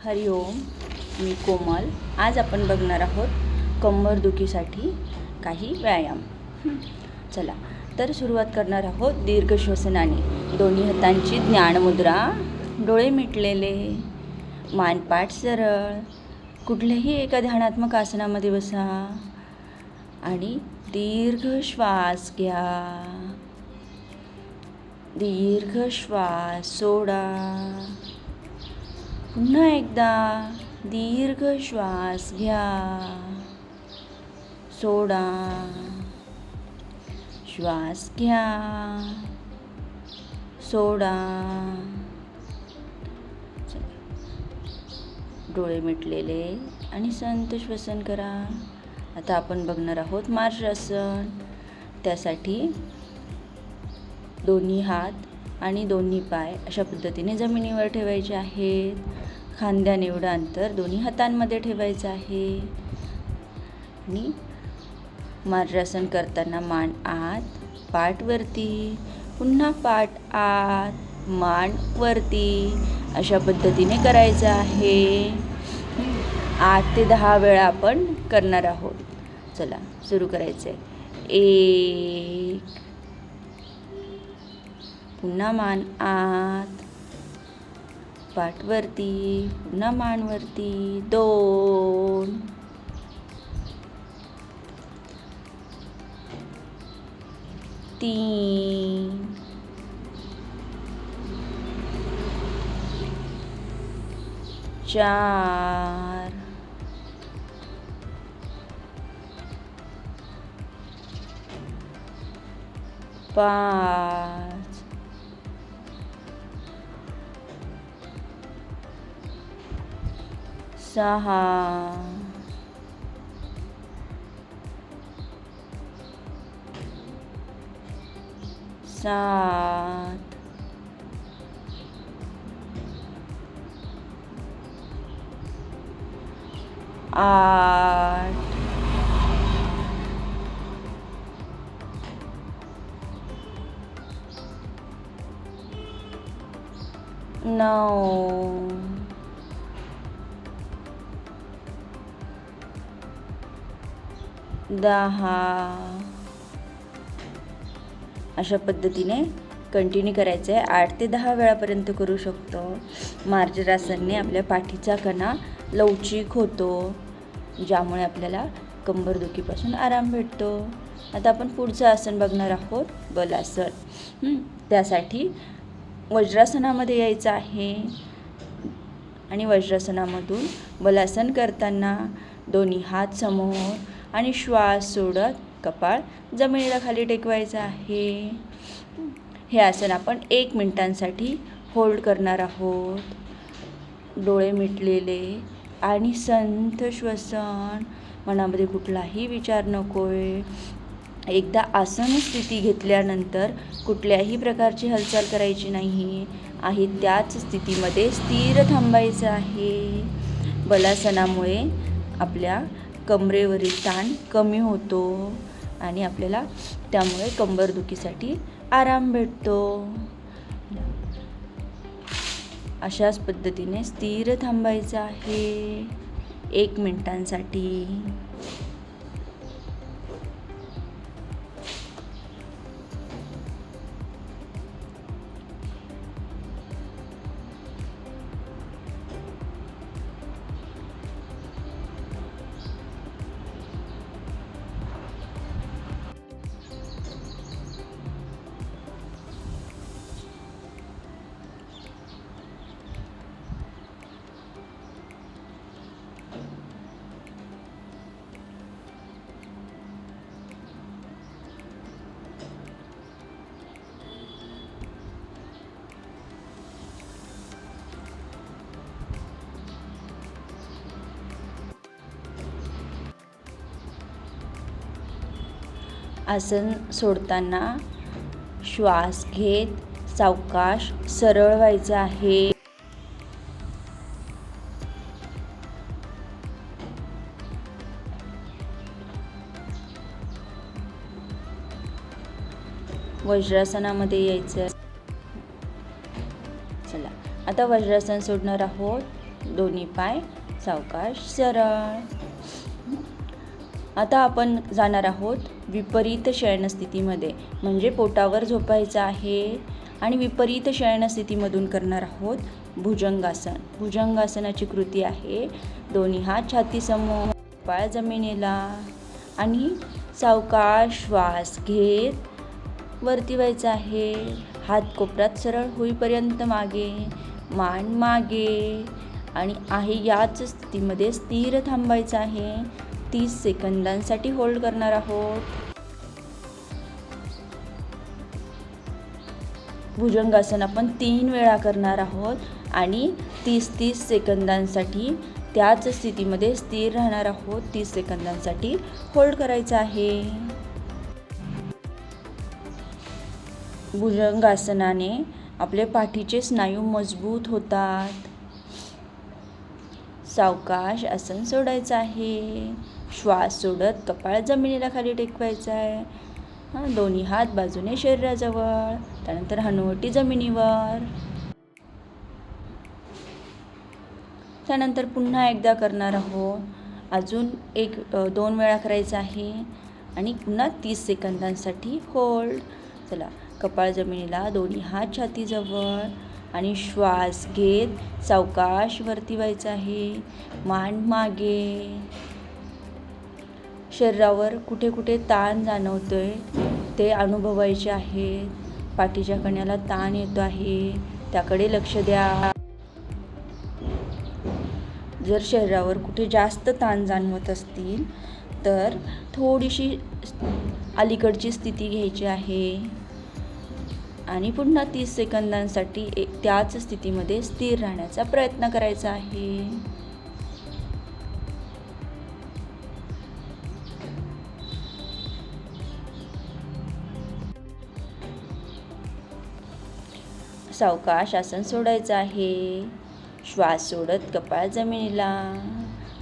हरि ओम. मी कोमल. आज आपण बघणार आहोत कंबरदुखीसाठी काही व्यायाम. चला तर सुरुवात करणार आहोत दीर्घ श्वसनाने. दोन्ही हातांची ज्ञानमुद्रा, डोळे मिटलेले, मानपाठ सरळ. कुठल्याही एका ध्यानात्मक आसनामध्ये बसा आणि दीर्घ श्वास घ्या. दीर्घ श्वास सोडा. पुन्हा एकदा दीर्घ श्वास घ्या, सोडा. श्वास घ्या, सोडा. डोळे मिटलेले आणि संत श्वसन करा. आता आपण बघणार आहोत मार्जासन. त्यासाठी दोन्ही हात आणि दोन्ही पाय अशा पद्धतीने जमिनीवर ठेवायचे आहेत. खांद्याने एवढं अंतर दोन्ही हातांमध्ये ठेवायचं आहे. आणि मार्जासन करताना मान आत, पाठ वरती, पुन्हा पाठ आत, मान वरती अशा पद्धतीने करायचं आहे. 8 ते 10 वेळा आपण करणार आहोत. चला सुरू करायचं आहे. 1, पुन्हा मान आत, पाठ वरती, पुन्हा मान वरती. 2, 3, 4, 5, 6, 7, 8, 9, 10 अशा पद्धतीने कंटिन्यू करायचं आहे. 8 ते 10 वेळापर्यंत करू शकतो. मार्जासनाने आपल्या पाठीचा कणा लवचिक होतो, ज्यामुळे आपल्याला कंबरदुखीपासून आराम भेटतो. आता आपण पुढचं आसन बघणार आहोत, बलासन. त्यासाठी वज्रासनामध्ये यायचं आहे आणि वज्रासनामधून बलासन करताना दोन्ही हात समोर आणि श्वास सोडत कपाळ जमिनीला खाली टेकवायचं आहे. हे आसन आपण 1 मिनिटांसाठी होल्ड करणार आहोत. डोळे मिटलेले आणि संथ श्वसन. मनामध्ये कुठलाही विचार नकोय. एकदा आसन स्थिती घेतल्यानंतर कुठल्याही प्रकारची हालचाल करायची नाही आहे. त्याच स्थितीमध्ये स्थिर थांबायचं आहे. बलासनामुळे आपल्या कमरेवरील ताण कमी होतो आणि आपल्याला त्यामुळे कंबरदुखीसाठी आराम भेटतो. अशाच पद्धतीने स्थिर थांबायचं आहे 1 मिनिटांसाठी. आसन सोडताना श्वास घेत सावकाश सरळ व्हायचं आहे. वज्रासनामध्ये यायचं. चला आता वज्रासन सोडणार आहोत. दोन्ही पाय सावकाश सरळ. आता आपण जाणार आहोत विपरीत शयनस्थितीमध्ये, म्हणजे पोटावर झोपायचं आहे आणि विपरीत शयनस्थितीमधून करणार आहोत भुजंगासन. भुजंगासनाची कृती आहे दोन्ही हात छातीसमोर, पाय जमिनीला आणि सावकाश श्वास घेत वरती व्हायचं आहे. हात कोपऱ्यात सरळ होईपर्यंत मागे, मान मागे आणि आहे याच स्थितीमध्ये स्थिर थांबायचं आहे. 30 सेकंदांसाठी होल्ड करणार आहोत. भुजंगासन आपण 3 वेळा करणार आहोत आणि 30-30 सेकंदांसाठी त्याच स्थितीमध्ये स्थिर राहणार आहोत. 30 सेकंदांसाठी होल्ड करायचं आहे. भुजंगासनाने आपले पाठीचे स्नायू मजबूत होतात. सावकाश आसन सोडायचं आहे. श्वास सोडत कपाळ जमिनीला खाली टेकवायचं आहे. दोन्ही हात बाजूने शरीराजवळ, त्यानंतर हनुवटी जमिनीवर. त्यानंतर पुन्हा एकदा करणार आहोत. अजून 1-2 वेळा करायचं आहे आणि पुन्हा 30 सेकंदांसाठी होल्ड. चला, कपाळ जमिनीला, दोन्ही हात छातीजवळ आणि श्वास घेत सावकाश वरती व्हायचं आहे. मान मागे. शरीरावर कुठे कुठे ताण जाणवतोय ते अनुभवायचे आहे. पाठीच्या कण्याला ताण येतो आहे, त्याकडे लक्ष द्या. जर शरीरावर कुठे जास्त ताण जाणवत असतील तर थोडीशी अलीकडची स्थिती घ्यायची आहे आणि पुन्हा 30 सेकंदांसाठी त्याच स्थितीमध्ये स्थिर राहण्याचा प्रयत्न करायचा आहे. सावकाश आसन सोडायचं आहे. श्वास सोडत कपाळ जमिनीला,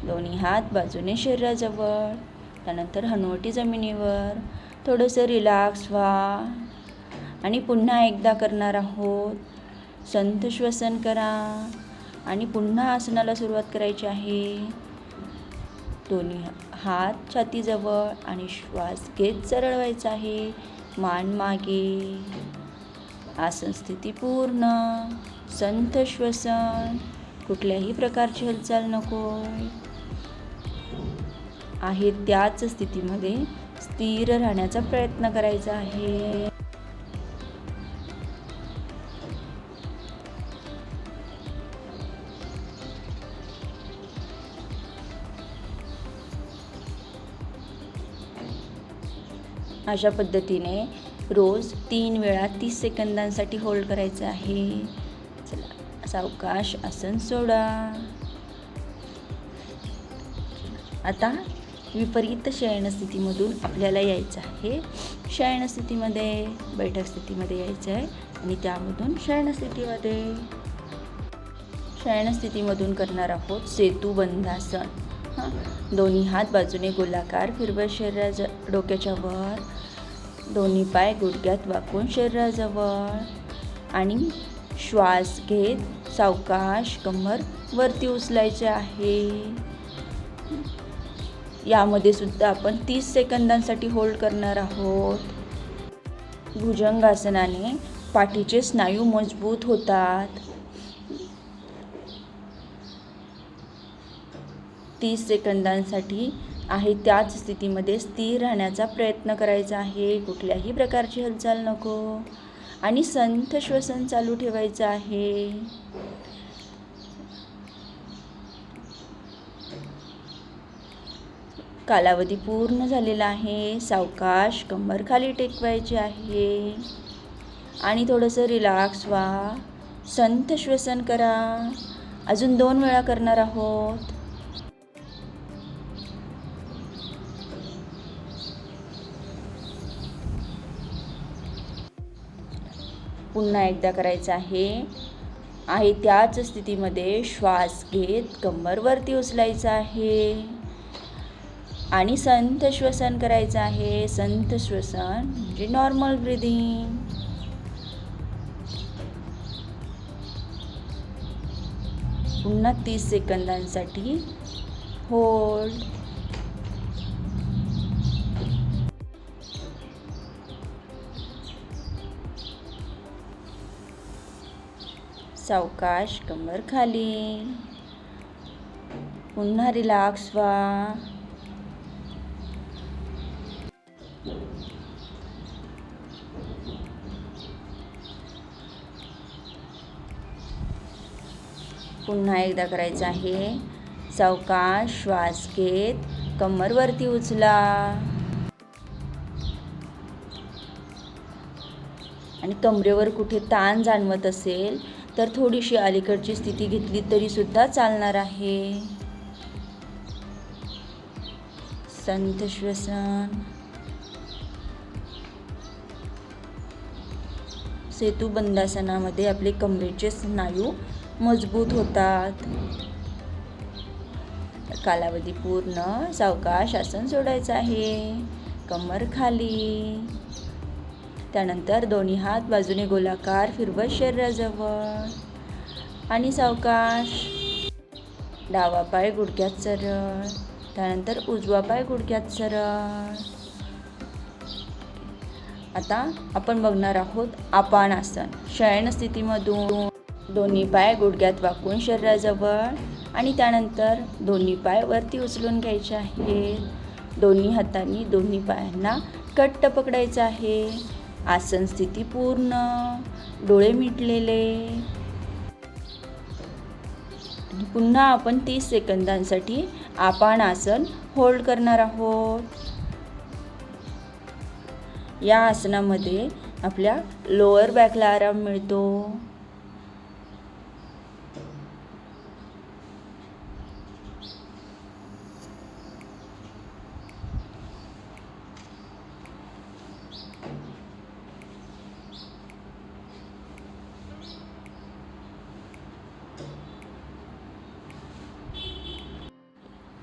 दोन्ही हात बाजूने शरीराजवळ, त्यानंतर हनुवटी जमिनीवर. थोडंसं रिलॅक्स व्हा आणि पुन्हा एकदा करणार आहोत. संथ श्वसन करा आणि पुन्हा आसनाला सुरुवात करायची आहे. दोन्ही हात छातीजवळ आणि श्वास घेत सरळ व्हायचा आहे. मान मागे. आसन स्थिती पूर्ण. संथ श्वसन. कुठल्याही प्रकारची हालचाल नको आहे त्याच स्थितीमध्ये स्थिर राहण्याचा प्रयत्न करायचा आहे. अशा पद्धतीने रोज 3 वेळा 30 सेकंदांसाठी होल्ड करायचं आहे. चला, सावकाश आसन सोडा. आता विपरीत शयनस्थितीमधून आपल्याला यायचं आहे. शयनस्थितीमध्ये, बैठक स्थितीमध्ये यायचं आहे आणि त्यामधून शयनस्थितीमध्ये. शयनस्थितीमधून करणार आहोत सेतुबंधासन. दोन्ही हात बाजूने गोलाकार फिरवत शरीराच्या डोक्याच्या वर, दोन्ही पाय गुडघ्यात वाकून शरीराजवळ आणि श्वास घेत सावकाश कमर वरती उचलायचे आहे. यामध्ये सुद्धा आपण 30 सेकंदांसाठी होल्ड करणार आहोत. भुजंगासनाने पाठीचे स्नायू मजबूत होतात. 30 सेकंदांसाठी आहे त्याच स्थितीमध्ये स्थिर राहण्याचा प्रयत्न करायचा आहे. कुठल्याही प्रकारची हालचाल नको आणि संथ श्वसन चालू ठेवायचं आहे. कालावधी पूर्ण झालेला आहे. सावकाश कंबर खाली टेकवायची आहे आणि थोडंसं रिलॅक्स व्हा. संथ श्वसन करा. अजून 2 वेळा करणार आहोत. पुन्हा एकदा करायचं आहे त्याच स्थितीमध्ये श्वास घेत कंबर वरती उचलायचं आहे आणि संथ श्वसन करायचं आहे. संथ श्वसन म्हणजे नॉर्मल ब्रीदिंग. पुन्हा 30 सेकंदांसाठी होल्ड. सावकाश कमर खाली. पुन्हा रिलॅक्स व्हा. पुन्हा एकदा करायचं आहे. सावकाश श्वास घेत कमर वरती उचला आणि कमरेवर कुठे ताण जाणवत असेल तर थोडीशी अलीकडची स्थिती घेतली तरी सुद्धा चालणार आहे. संथ श्वसन. सेतुबंधासनामध्ये आपले कमरेचे स्नायू मजबूत होतात. कालावधी पूर्ण. सावकाश आसन सोडायचं आहे. कमर खाली. त्यानंतर दोन्ही हात बाजूने गोलाकार फिरवत शरीराजवळ आणि सावकाश. डावा पाय गुडघ्यात सरळ. त्यानंतर उजवा पाय गुडघ्यात सरळ. आता आपण बघणार आहोत आपान आसन. शयन स्थितीमधून दोन्ही पाय गुडघ्यात वाकून शरीराजवळ आणि त्यानंतर दोन्ही पाय वरती उचलून घ्यायचे आहेत. दोन्ही हातांनी दोन्ही पायांना घट्ट पकडायचं आहे. आसन स्थिती पूर्ण. डोळे मिटलेले. पुन्हा आपण 30 सेकंदांसाठी आपान आसन होल्ड करणार आहोत. या आसनामध्ये आपल्या लोअर बॅकला आराम मिळतो.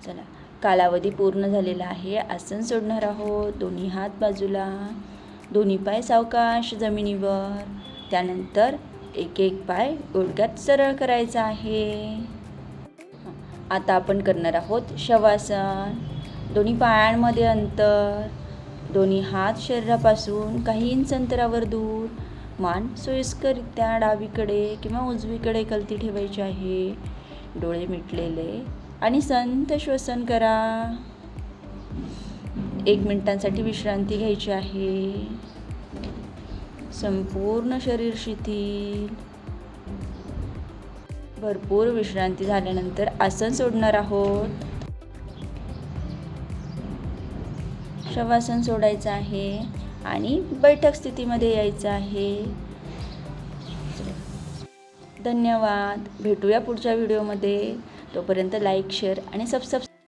चला, कालावधी पूर्ण झालेला आहे. आसन सोडणार आहोत. दोन्ही हात बाजूला. दोन्ही पाय सावकाश जमिनीवर. त्यानंतर एक एक पाय गुडघ्यात सरळ करायचा आहे. आता आपण करणार आहोत शवासन. दोन्ही पायांमध्ये अंतर. दोन्ही हात शरीरापासून काही इंच अंतरावर दूर. मान सोयीस्कररित्या डावीकडे किंवा उजवीकडे कलती ठेवायची आहे. डोळे मिटलेले आणि संथ श्वसन करा. 1 मिनिटांसाठी विश्रांती घ्यायची आहे. संपूर्ण शरीर शिथिल. भरपूर विश्रांती झाल्यानंतर आसन सोडणार आहोत. शवासन सोडायचं आहे आणि बैठक स्थितीमध्ये यायचं आहे. धन्यवाद. भेटूया पुढच्या व्हिडिओमध्ये. तोपर्यंत लाईक, शेअर आणि सबस्क्राईब